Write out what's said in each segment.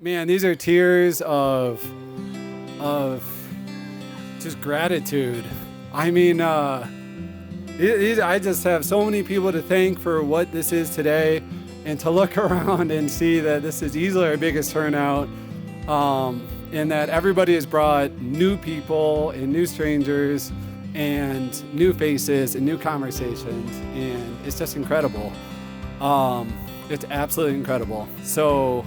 Man, these are tears of just gratitude. I mean, I just have so many people to thank for what this is today, and to look around and see that this is easily our biggest turnout, and that everybody has brought new people and new strangers and new faces and new conversations, and it's just incredible. It's absolutely incredible. So,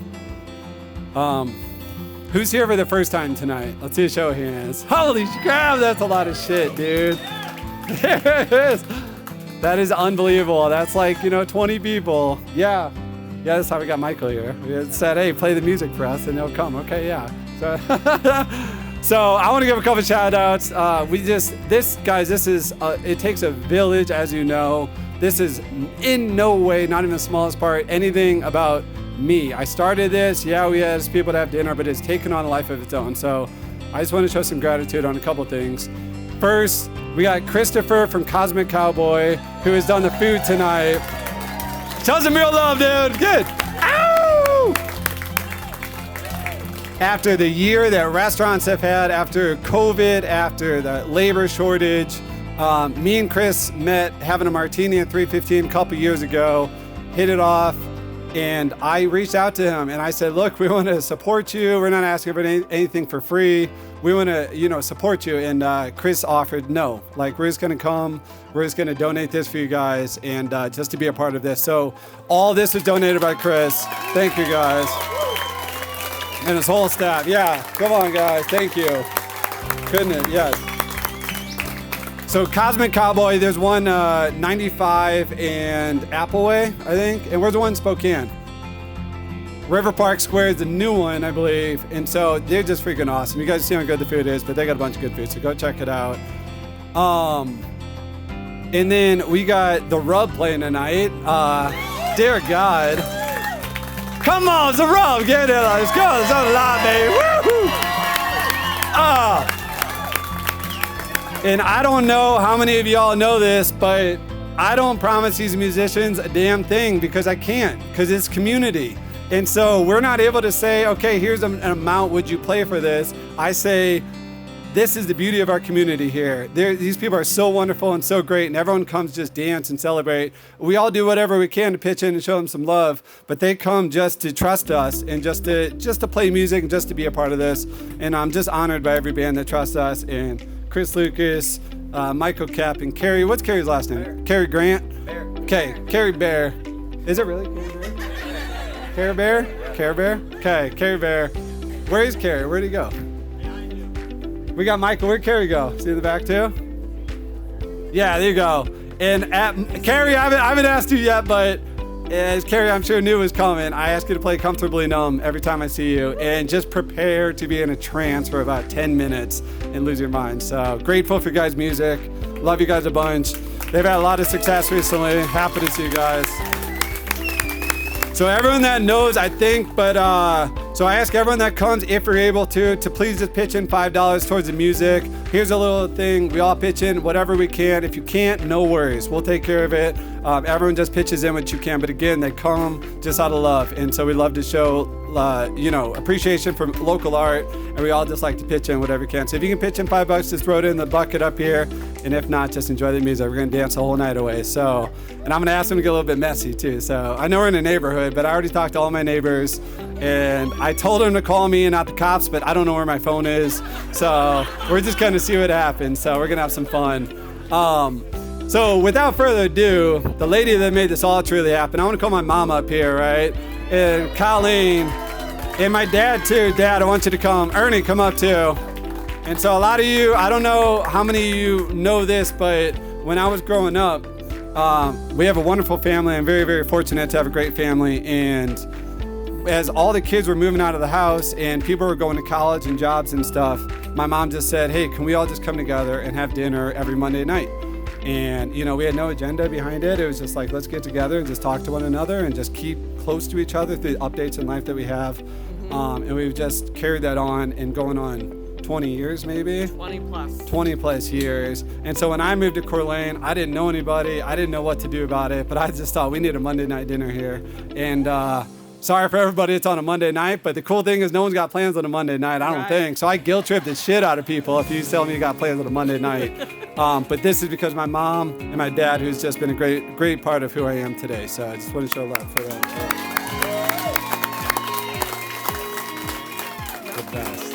who's here for the first time tonight? Let's see a show of hands. Holy crap, that's a lot of shit, dude. There it is. That is unbelievable. That's like, 20 people. Yeah, that's how we got Michael here. We said, hey, play the music for us, and they'll come. Okay, yeah. So I want to give a couple shout outs. This is, it takes a village, as you know. This is in no way, not even the smallest part, anything about me. I started this, we asked people to have dinner, but it's taken on a life of its own. So I just want to show some gratitude on a couple things. First, we got Christopher from Cosmic Cowboy, who has done the food tonight. Show some real love, dude. Good. Ow! After the year that restaurants have had, after COVID, after the labor shortage, me and Chris met having a martini at 315 a couple years ago, hit it off. And I reached out to him and I said, look, we want to support you. We're not asking for anything for free. We want to, support you. And Chris offered, no, like we're just going to come. We're just going to donate this for you guys and just to be a part of this. So all this was donated by Chris. Thank you guys. And his whole staff. Yeah, come on guys. Thank you. Couldn't it? Yes. So Cosmic Cowboy, there's one 95 and Appleway, I think. And where's the one in Spokane? River Park Square is the new one, I believe. And so they're just freaking awesome. You guys see how good the food is, but they got a bunch of good food, so go check it out. And then we got The Rub playing tonight. Dear God. Come on, it's The Rub. Get it. Let's go. It's on the line, baby. Woohoo! And I don't know how many of y'all know this, but I don't promise these musicians a damn thing because I can't, because it's community. And so we're not able to say, okay, here's an amount, would you play for this? I say, this is the beauty of our community here. These people are so wonderful and so great, and everyone comes just dance and celebrate. We all do whatever we can to pitch in and show them some love, but they come just to trust us and just to play music and just to be a part of this. And I'm just honored by every band that trusts us. And Chris Lucas, Michael Cap, and Carrie. What's Carrie's last name? Bear. Carrie Grant? Bear. Okay, Carrie Bear. Is it really Carrie Bear? Carrie Bear? Okay, Carrie Bear. Where is Carrie? Where'd he go? We got Michael. Where'd Carrie go? See in the back too? Yeah, there you go. And Carrie, I haven't asked you yet, but as Carrie, I'm sure knew was coming, I ask you to play Comfortably Numb every time I see you, and just prepare to be in a trance for about 10 minutes and lose your mind. So grateful for you guys' music. Love you guys a bunch. They've had a lot of success recently. Happy to see you guys. So everyone that knows, I think, but so I ask everyone that comes, if you're able to please just pitch in $5 towards the music. Here's a little thing. We all pitch in whatever we can. If you can't, no worries. We'll take care of it. Everyone just pitches in what you can. But again, they come just out of love. And so we love to show, appreciation for local art. And we all just like to pitch in whatever we can. So if you can pitch in $5, just throw it in the bucket up here. And if not, just enjoy the music. We're going to dance the whole night away. So, and I'm going to ask them to get a little bit messy too. So I know we're in a neighborhood, but I already talked to all my neighbors. And I told them to call me and not the cops, but I don't know where my phone is. So we're just going to see what happens. So we're going to have some fun. So without further ado, the lady that made this all truly happen, I want to call my mom up here, right? And Colleen, and my dad too. Dad, I want you to come. Ernie, come up too. And so a lot of you, I don't know how many of you know this, but when I was growing up, we have a wonderful family. I'm very, very fortunate to have a great family. And as all the kids were moving out of the house and people were going to college and jobs and stuff, my mom just said, hey, can we all just come together and have dinner every Monday night? And, we had no agenda behind it. It was just like, let's get together and just talk to one another and just keep close to each other through the updates in life that we have. And we've just carried that on and going on 20 years maybe? 20 plus years. And so when I moved to Coeur d'Alene, I didn't know anybody. I didn't know what to do about it, but I just thought we need a Monday night dinner here. And sorry for everybody, it's on a Monday night, but the cool thing is no one's got plans on a Monday night, I don't think. So I guilt trip the shit out of people if you tell me you got plans on a Monday night. But this is because my mom and my dad, who's just been a great part of who I am today. So I just want to show love for that. The best.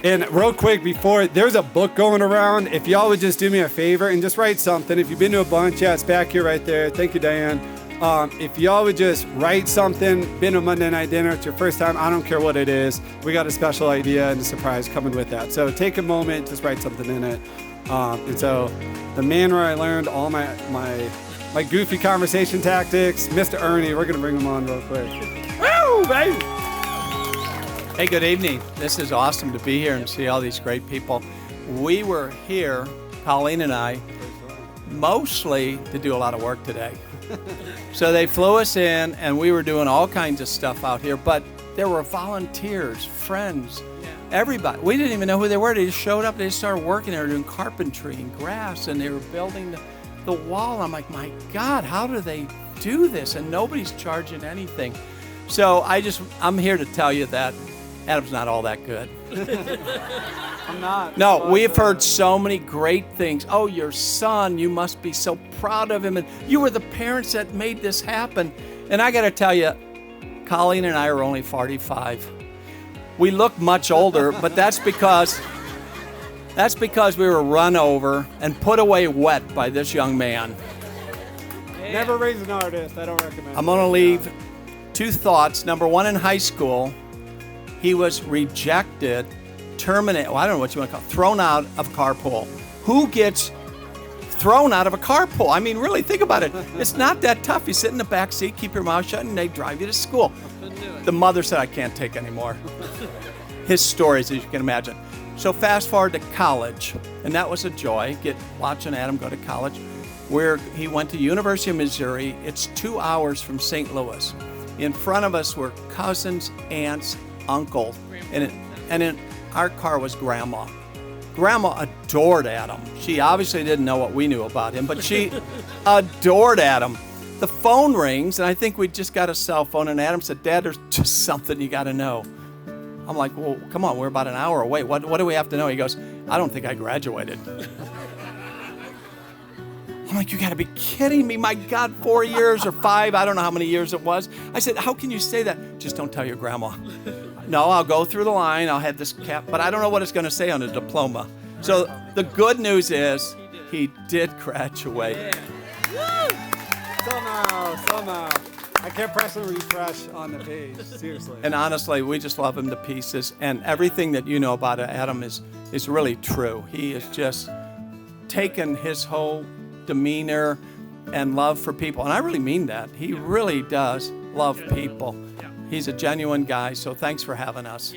And real quick before, there's a book going around. If y'all would just do me a favor and just write something. If you've been to a bunch, yeah, it's back here right there. Thank you, Diane. If y'all would just write something, been to Monday night dinner, it's your first time, I don't care what it is. We got a special idea and a surprise coming with that. So take a moment, just write something in it. And so the man where I learned all my goofy conversation tactics, Mr. Ernie, we're gonna bring him on real quick. Woo, baby! Hey, good evening. This is awesome to be here and see all these great people. We were here, Colleen and I, mostly to do a lot of work today. So they flew us in and we were doing all kinds of stuff out here, but there were volunteers, friends, everybody. We didn't even know who they were. They just showed up, they just started working. They were doing carpentry and grass and they were building the wall. I'm like, my God, how do they do this? And nobody's charging anything. So I'm here to tell you that Adam's not all that good. I'm not. No, we've heard so many great things. Oh, your son, you must be so proud of him. And you were the parents that made this happen. And I got to tell you, Colleen and I are only 45. We look much older, but that's because we were run over and put away wet by this young man. Never raise an artist. I don't recommend. I'm going to leave two thoughts. Number one, in high school, he was rejected, terminated, I don't know what you want to call it, thrown out of a carpool. Who gets thrown out of a carpool? I mean, really, think about it. It's not that tough. You sit in the back seat, keep your mouth shut, and they drive you to school. The mother said, I can't take anymore. His stories, as you can imagine. So fast forward to college, and that was a joy, watching Adam go to college, where he went to University of Missouri. It's 2 hours from St. Louis. In front of us were cousins, aunts, uncles, and in our car was Grandma. Grandma adored Adam. She obviously didn't know what we knew about him, but she adored Adam. The phone rings, and I think we just got a cell phone, and Adam said, Dad, there's just something you got to know. I'm like, well, come on, we're about an hour away. What do we have to know? He goes, I don't think I graduated. I'm like, you got to be kidding me. My God, 4 years or 5, I don't know how many years it was. I said, how can you say that? Just don't tell your grandma. No, I'll go through the line. I'll have this cap, but I don't know what it's going to say on a diploma. So the good news is he did graduate. Somehow. I kept pressing refresh on the page, seriously. And honestly, we just love him to pieces. And everything that you know about Adam is really true. He has just taken his whole demeanor and love for people. And I really mean that. He really does love people. He's a genuine guy, so thanks for having us.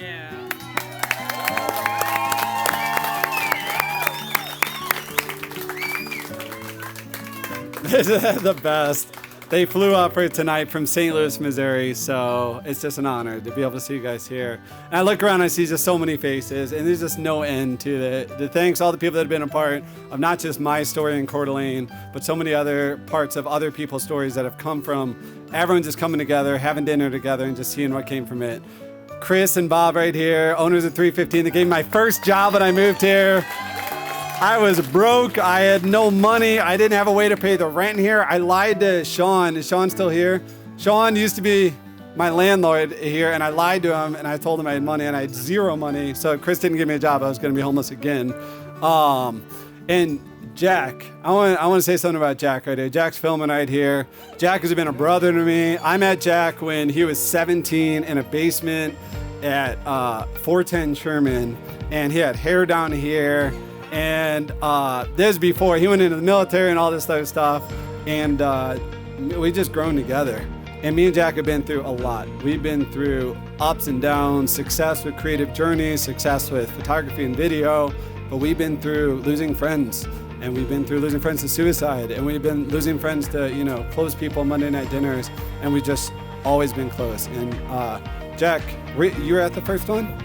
This is the best. They flew up for tonight from St. Louis, Missouri, so it's just an honor to be able to see you guys here. And I look around, I see just so many faces, and there's just no end to the thanks, all the people that have been a part of not just my story in Coeur d'Alene, but so many other parts of other people's stories that have come from everyone just coming together, having dinner together, and just seeing what came from it. Chris and Bob right here, owners of 315, they gave me my first job when I moved here. I was broke. I had no money. I didn't have a way to pay the rent here. I lied to Sean. Is Sean still here? Sean used to be my landlord here, and I lied to him, and I told him I had money, and I had zero money. So Chris didn't give me a job. I was going to be homeless again. And Jack, I want to say something about Jack right here. Jack's filming right here. Jack has been a brother to me. I met Jack when he was 17 in a basement at 410 Sherman, and he had hair down here. And this before he went into the military and all this other stuff, and we just grown together. And me and Jack have been through a lot. We've been through ups and downs, success with creative journeys, success with photography and video, but we've been through losing friends, and we've been through losing friends to suicide, and we've been losing friends to close people Monday night dinners, and we've just always been close. And Jack, you were at the first one?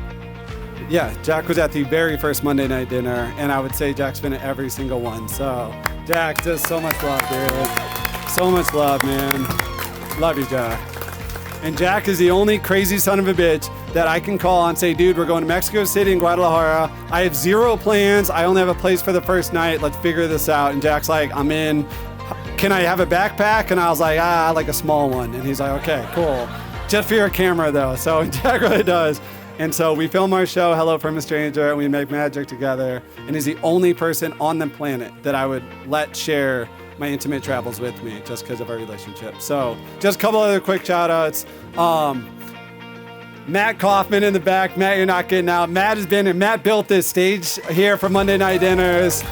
Yeah, Jack was at the very first Monday night dinner, and I would say Jack's been at every single one. So, Jack, just so much love, dude. So much love, man. Love you, Jack. And Jack is the only crazy son of a bitch that I can call and say, dude, we're going to Mexico City and Guadalajara. I have zero plans. I only have a place for the first night. Let's figure this out. And Jack's like, I'm in. Can I have a backpack? And I was like, I like a small one. And he's like, okay, cool. Just for your camera, though. So Jack really does. And so we film our show, Hello from a Stranger, and we make magic together. And he's the only person on the planet that I would let share my intimate travels with me just because of our relationship. So just a couple other quick shout outs. Matt Kaufman in the back. Matt, you're not getting out. Matt built this stage here for Monday Night Dinners.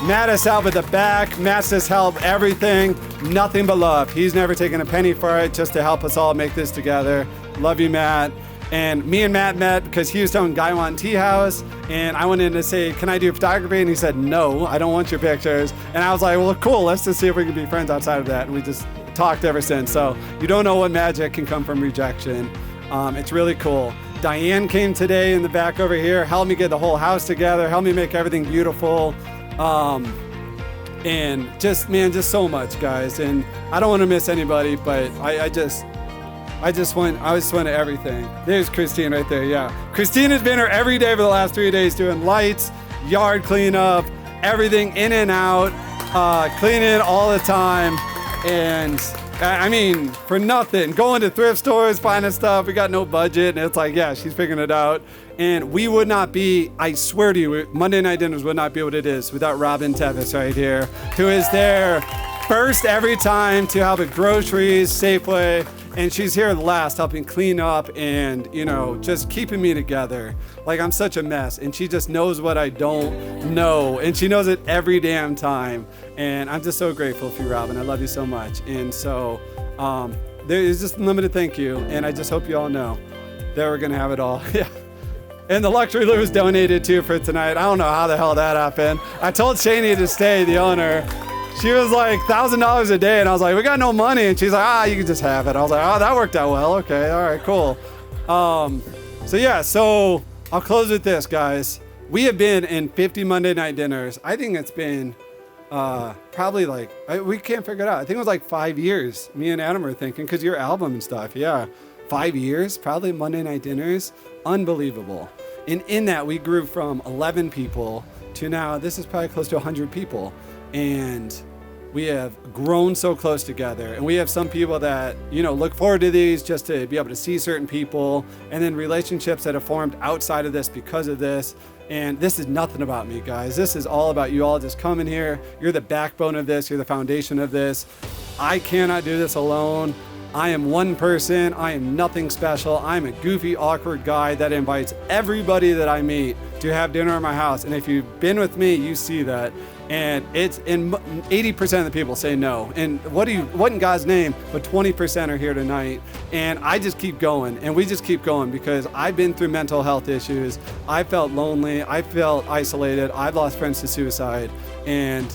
Matt has helped with the back. Matt's just helped everything. Nothing but love. He's never taken a penny for it, just to help us all make this together. Love you, Matt. And me and Matt met because he was telling Gaiwan Tea House, and I went in to say, can I do photography? And he said, no, I don't want your pictures. And I was like, well, cool, let's just see if we can be friends outside of that. And we just talked ever since. So you don't know what magic can come from rejection. It's really cool. Diane came today in the back over here, helped me get the whole house together, helped me make everything beautiful. And just, man, just so much, guys. And I don't want to miss anybody, but I just went to everything. There's Christine right there, yeah. Christine has been here every day for the last 3 days doing lights, yard cleanup, everything in and out, cleaning all the time. And I mean, for nothing, going to thrift stores, finding stuff, we got no budget. And it's like, yeah, she's figuring it out. And we would not be, I swear to you, Monday Night Dinners would not be what it is without Robin Tevis right here, who is there first every time to help with groceries, Safeway. And she's here last, helping clean up and, you know, just keeping me together. Like, I'm such a mess. And she just knows what I don't know. And she knows it every damn time. And I'm just so grateful for you, Robin. I love you so much. And so there is just unlimited thank you. And I just hope you all know that we're going to have it all. Yeah. And the luxury loo was donated too for tonight. I don't know how the hell that happened. I told Shani to stay, the owner. She was like $1,000 a day, and I was like, we got no money. And she's like, you can just have it. I was like, oh, that worked out well. Okay, all right, cool. So I'll close with this, guys. We have been in 50 Monday Night Dinners. I think it's been probably like, we can't figure it out. I think it was like 5 years. Me and Adam were thinking, because your album and stuff, yeah. 5 years, probably Monday Night Dinners. Unbelievable. And in that, we grew from 11 people to now, this is probably close to 100 people. And we have grown so close together. And we have some people that, you know, look forward to these just to be able to see certain people. And then relationships that have formed outside of this because of this. And this is nothing about me, guys. This is all about you all just coming here. You're the backbone of this. You're the foundation of this. I cannot do this alone. I am one person. I am nothing special. I'm a goofy, awkward guy that invites everybody that I meet to have dinner at my house. And if you've been with me, you see that. And it's in 80% of the people say no. And what in God's name, but 20% are here tonight. And I just keep going. And we just keep going because I've been through mental health issues. I felt lonely. I felt isolated. I've lost friends to suicide. And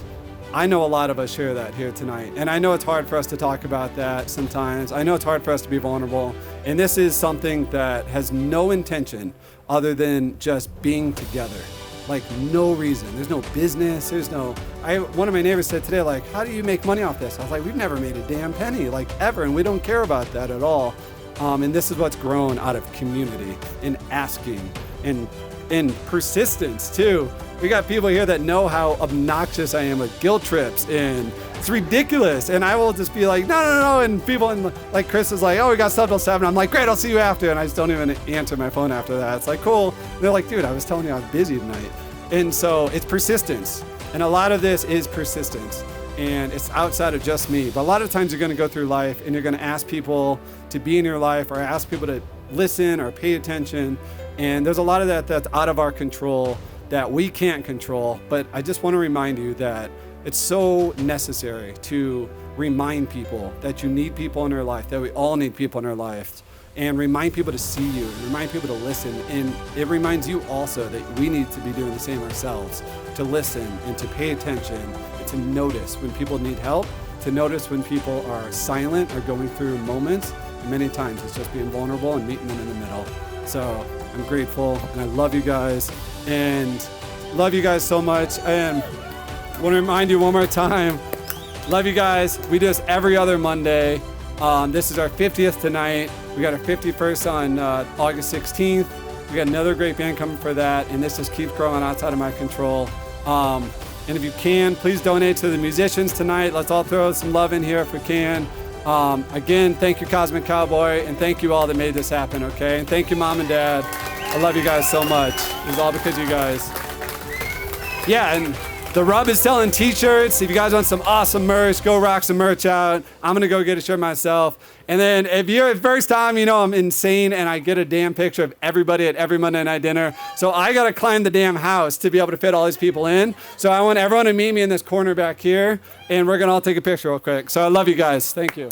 I know a lot of us share that here tonight. And I know it's hard for us to talk about that sometimes. I know it's hard for us to be vulnerable. And this is something that has no intention other than just being together. Like, no reason. There's no business. One of my neighbors said today, like, how do you make money off this? I was like, we've never made a damn penny, like, ever. And we don't care about that at all. And this is what's grown out of community and asking and persistence too. We got people here that know how obnoxious I am with guilt trips, and it's ridiculous. And I will just be like, no. And people, like Chris is like, oh, we got stuff till 7. I'm like, great, I'll see you after. And I just don't even answer my phone after that. It's like, cool. And they're like, dude, I was telling you I was busy tonight. And so it's persistence. And a lot of this is persistence. And it's outside of just me. But a lot of times you're going to go through life and you're going to ask people to be in your life or ask people to listen or pay attention. And there's a lot of that that's out of our control that we can't control. But I just want to remind you that it's so necessary to remind people that you need people in their life, that we all need people in our life, and remind people to see you, and remind people to listen. And it reminds you also that we need to be doing the same ourselves, to listen and to pay attention and to notice when people need help, to notice when people are silent or going through moments. And many times it's just being vulnerable and meeting them in the middle. So I'm grateful and I love you guys and love you guys so much. And I want to remind you one more time, love you guys. We do this every other Monday. This is our 50th tonight. We got our 51st on August 16th. We got another great band coming for that, and this just keeps growing outside of my control. And if you can, please donate to the musicians tonight. Let's all throw some love in here if we can. Again, thank you, Cosmic Cowboy, and thank you all that made this happen, okay? And thank you, Mom and Dad. I love you guys so much. It's all because of you guys. Yeah, and The Rub is selling t-shirts. If you guys want some awesome merch, go rock some merch out. I'm gonna go get a shirt myself. And then if you're the first time, you know I'm insane and I get a damn picture of everybody at every Monday night dinner. So I gotta climb the damn house to be able to fit all these people in. So I want everyone to meet me in this corner back here and we're gonna all take a picture real quick. So I love you guys, thank you.